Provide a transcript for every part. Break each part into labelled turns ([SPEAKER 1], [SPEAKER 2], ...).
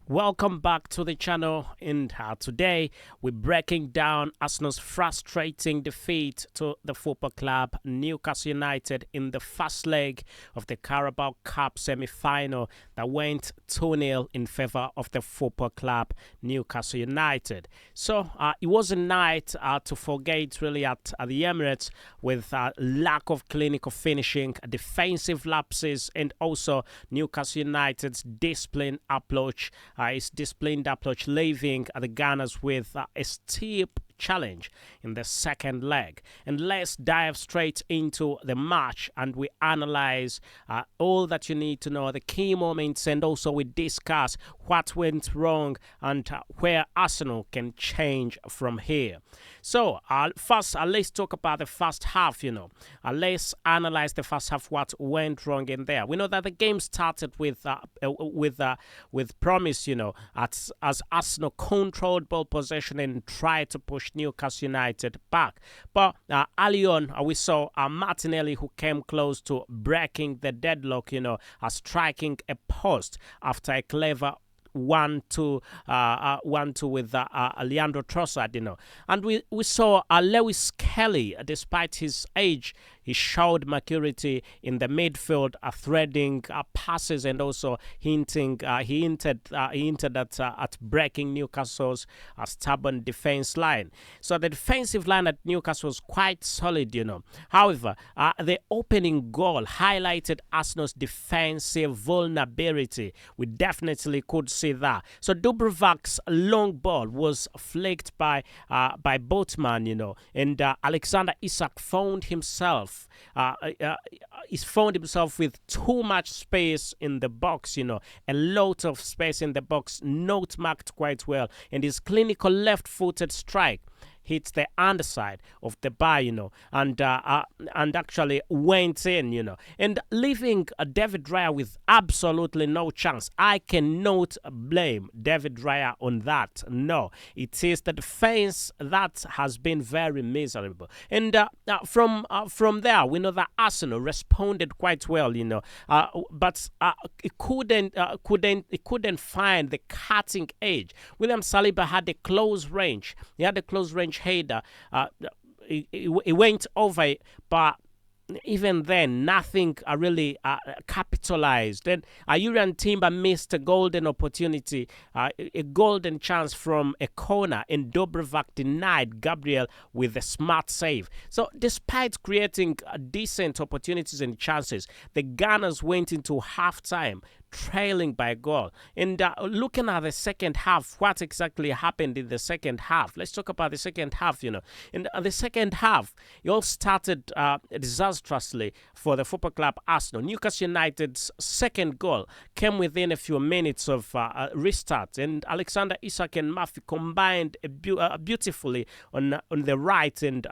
[SPEAKER 1] Welcome back to the channel, and today we're breaking down Arsenal's frustrating defeat to the football club Newcastle United in the first leg of the Carabao Cup semi-final that went 2-0 in favor of the football club Newcastle United. So it was a night to forget really at the Emirates, with lack of clinical finishing, defensive lapses, and also Newcastle United's disciplined approach. His disciplined approach, leaving the Gunners with a steep challenge in the second leg. And let's dive straight into the match, and we analyze all that you need to know, the key moments, and also we discuss what went wrong and where Arsenal can change from here. So first, let's talk about the first half. Let's analyze the first half, what went wrong in there. We know that the game started with promise, as Arsenal controlled ball possession and tried to push Newcastle United back. But early on, we saw Martinelli, who came close to breaking the deadlock, striking a post after a clever 1-2 with Leandro Trossard, and we saw Lewis Kelly, despite his age, he showed maturity in the midfield, threading passes, and also he hinted at breaking Newcastle's stubborn defense line. So the defensive line at Newcastle was quite solid, However, the opening goal highlighted Arsenal's defensive vulnerability. We definitely could see that. So Dubravk's long ball was flicked by Botman, and Alexander Isak found himself with too much space in the box, a lot of space in the box, not marked quite well, and his clinical left-footed strike hit the underside of the bar, and actually went in, and leaving David Raya with absolutely no chance. I cannot blame David Raya on that. No, it is the defense that has been very miserable. And from there, we know that Arsenal responded quite well, but it couldn't find the cutting edge. William Saliba had a close range. He had a close range header. It went over, but even then, nothing really capitalized. And Urian Timber missed a golden opportunity, a golden chance from a corner, and Dubravak denied Gabriel with a smart save. So despite creating decent opportunities and chances, the Gunners went into halftime trailing by a goal. And looking at the second half, what exactly happened in the second half? Let's talk about the second half, In the second half, it all started disastrously for the football club Arsenal. Newcastle United's second goal came within a few minutes of restart, and Alexander Isak and Murphy combined beautifully on the right, and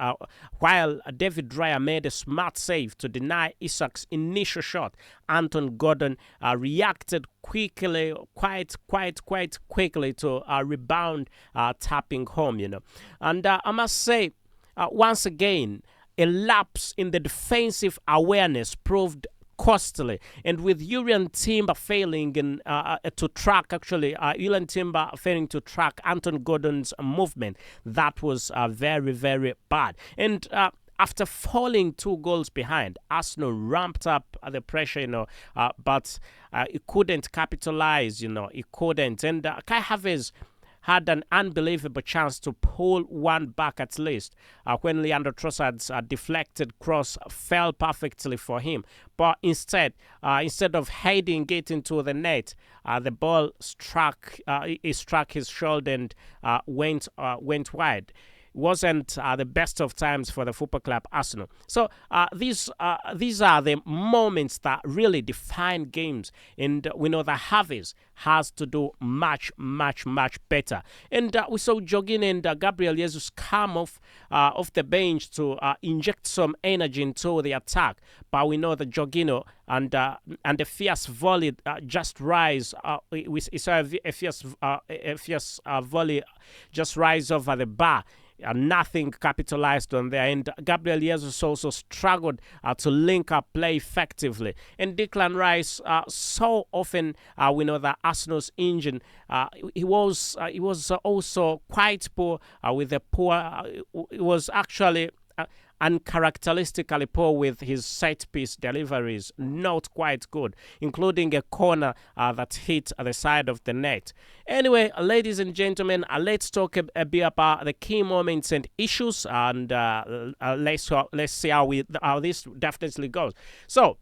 [SPEAKER 1] while David Raya made a smart save to deny Isak's initial shot, Anton Gordon reacted quickly, quite quickly to rebound, tapping home, And I must say, once again, a lapse in the defensive awareness proved costly, and with Urian Timber failing to track Anton Gordon's movement, that was very, very bad. And after falling 2 goals behind, Arsenal ramped up the pressure, but it couldn't capitalize, it couldn't. And Kai Havertz had an unbelievable chance to pull one back at least when Leandro Trossard's deflected cross fell perfectly for him. But instead of heading it into the net, the ball struck his shoulder and went wide. Wasn't the best of times for the football club Arsenal. So these are the moments that really define games, and we know that Havertz has to do much better. And we saw Jorginho and Gabriel Jesus come off the bench to inject some energy into the attack, but we know that Jorginho and the fierce volley just rise. We saw a fierce volley just rise over the bar. Nothing capitalized on there. And Gabriel Jesus also struggled to link up play effectively. And Declan Rice, so often we know that Arsenal's engine, he was also quite poor with a poor. It was actually uncharacteristically poor with his set piece deliveries, not quite good, including a corner that hit the side of the net. Anyway, ladies and gentlemen, let's talk a bit about the key moments and issues, and let's see how this definitely goes. So,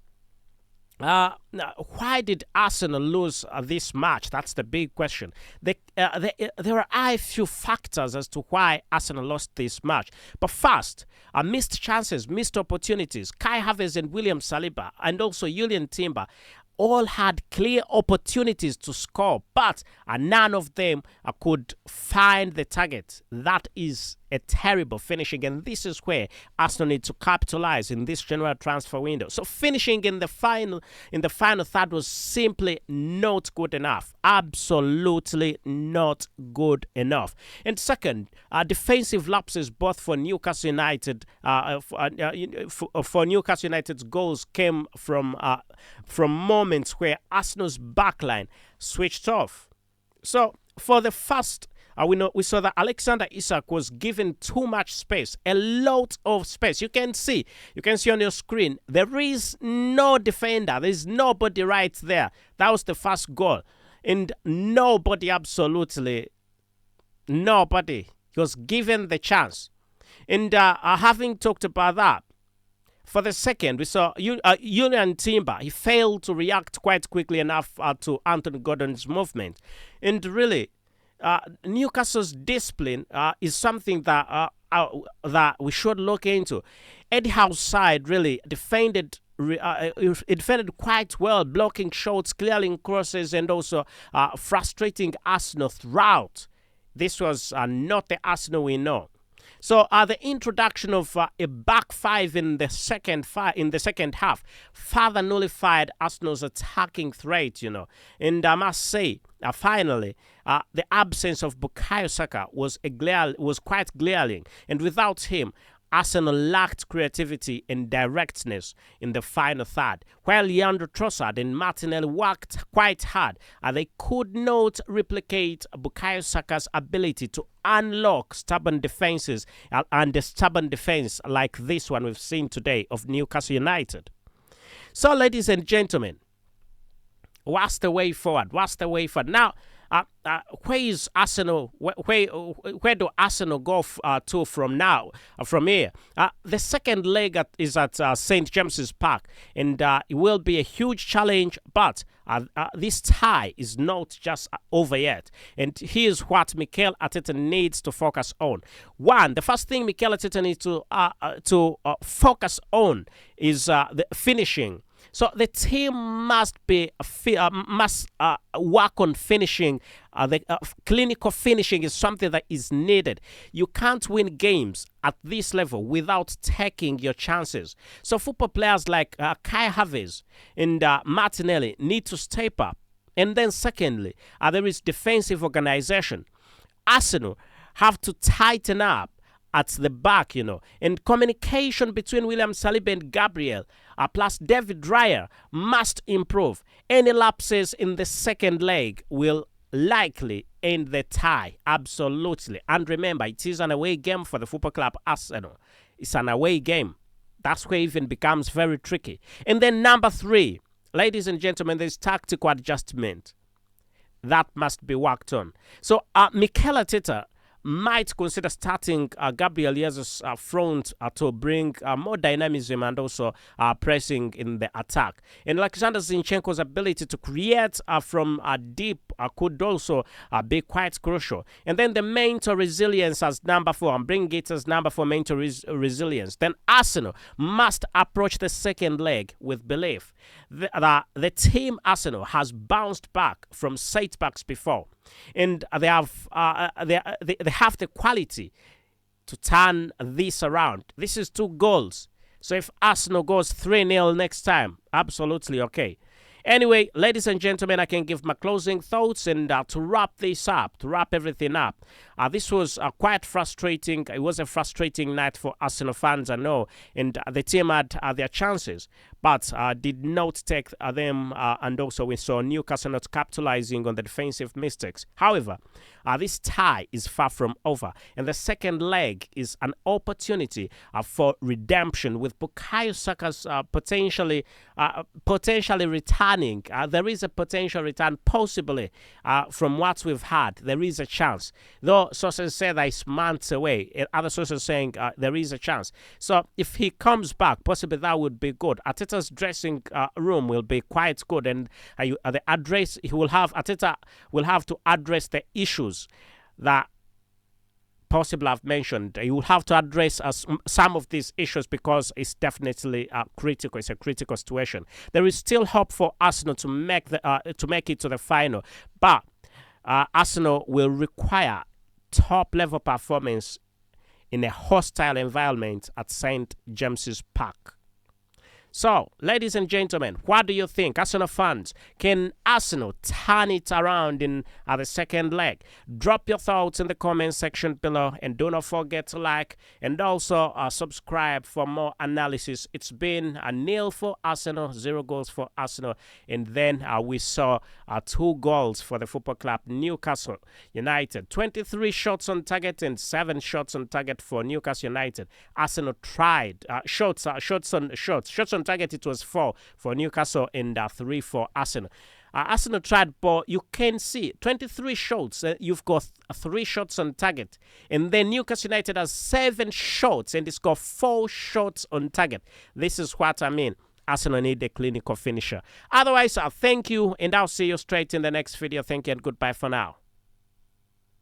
[SPEAKER 1] why did Arsenal lose this match? That's the big question. There are a few factors as to why Arsenal lost this match. But first, missed chances, missed opportunities. Kai Havertz and William Saliba, and also Julian Timber, all had clear opportunities to score, but none of them could find the target. That is a terrible finishing, and this is where Arsenal need to capitalize in this January transfer window. So finishing in the final third was simply not good enough. Absolutely not good enough. And second, defensive lapses both for Newcastle United, for Newcastle United's goals came from moments where Arsenal's backline switched off. So for the first, we saw that Alexander Isak was given too much space, a lot of space. You can see on your screen, there is no defender. There is nobody right there. That was the first goal. And absolutely nobody was given the chance. And having talked about that, for the second, we saw Julian Timber. He failed to react quite quickly enough to Anthony Gordon's movement. And really, Newcastle's discipline is something that we should look into. Eddie Howe's side really defended quite well, blocking shots, clearing crosses, and also frustrating Arsenal throughout. This was not the Arsenal we know. So the introduction of a back five in the second half further nullified Arsenal's attacking threat, And I must say, finally, the absence of Bukayo Saka was quite glaring, and without him, Arsenal lacked creativity and directness in the final third. While Leandro Trossard and Martinelli worked quite hard, they could not replicate Bukayo Saka's ability to unlock stubborn defenses and a stubborn defense like this one we've seen today of Newcastle United. So, ladies and gentlemen, what's the way forward? Now, where is Arsenal? Where do Arsenal go to from now? From here, the second leg is at St James's Park, and it will be a huge challenge. But this tie is not just over yet, and here's what Mikel Arteta needs to focus on. One, the first thing Mikel Arteta needs to focus on is the finishing. So the team must work on finishing. The clinical finishing is something that is needed. You can't win games at this level without taking your chances. So football players like Kai Havertz and Martinelli need to step up. And then secondly, there is defensive organization. Arsenal have to tighten up at the back, and communication between William Saliba and Gabriel, plus David Raya, must improve. Any lapses in the second leg will likely end the tie, absolutely. And remember, it is an away game for the football club Arsenal. It's an away game. That's where it even becomes very tricky. And then number 3, ladies and gentlemen, there's tactical adjustment. That must be worked on. So Mikel Arteta might consider starting Gabriel Jesus front to bring more dynamism and also pressing in the attack. And Alexander Zinchenko's ability to create from deep could also be quite crucial. And then the mental resilience as number 4. I'm bringing it as number 4, mental resilience. Then Arsenal must approach the second leg with belief. The team Arsenal has bounced back from setbacks before, and they have the quality to turn this around. This is 2 goals. So if Arsenal goes 3-0 next time, absolutely okay. Anyway, ladies and gentlemen, I can give my closing thoughts, and to wrap this up, to wrap everything up, this was quite frustrating. It was a frustrating night for Arsenal fans, I know, and the team had their chances, but did not take them, and also we saw Newcastle not capitalizing on the defensive mistakes. However, this tie is far from over, and the second leg is an opportunity for redemption, with Bukayo Saka's potentially returning. There is a potential return, possibly, from what we've had. There is a chance, though sources say that it's months away. Other sources saying there is a chance. So if he comes back, possibly that would be good. Arteta's dressing room will be quite good, and the address Arteta will have to address the issues that possibly I've mentioned. You will have to address some of these issues, because it's definitely critical. It's a critical situation. There is still hope for Arsenal to make it to the final, but Arsenal will require top level performance in a hostile environment at St. James's Park. So, ladies and gentlemen, what do you think? Arsenal fans, can Arsenal turn it around in the second leg? Drop your thoughts in the comment section below, and do not forget to like and also subscribe for more analysis. It's been a 0 for Arsenal, 0 goals for Arsenal, and then we saw 2 goals for the football club Newcastle United. 23 shots on target and 7 shots on target for Newcastle United. Arsenal tried shots on target. It was 4 for Newcastle and 3 for Arsenal. Arsenal tried, but you can see 23 shots. You've got 3 shots on target, and then Newcastle United has 7 shots and it's got 4 shots on target. This is what I mean. Arsenal need a clinical finisher. Otherwise, thank you, and I'll see you straight in the next video. Thank you and goodbye for now.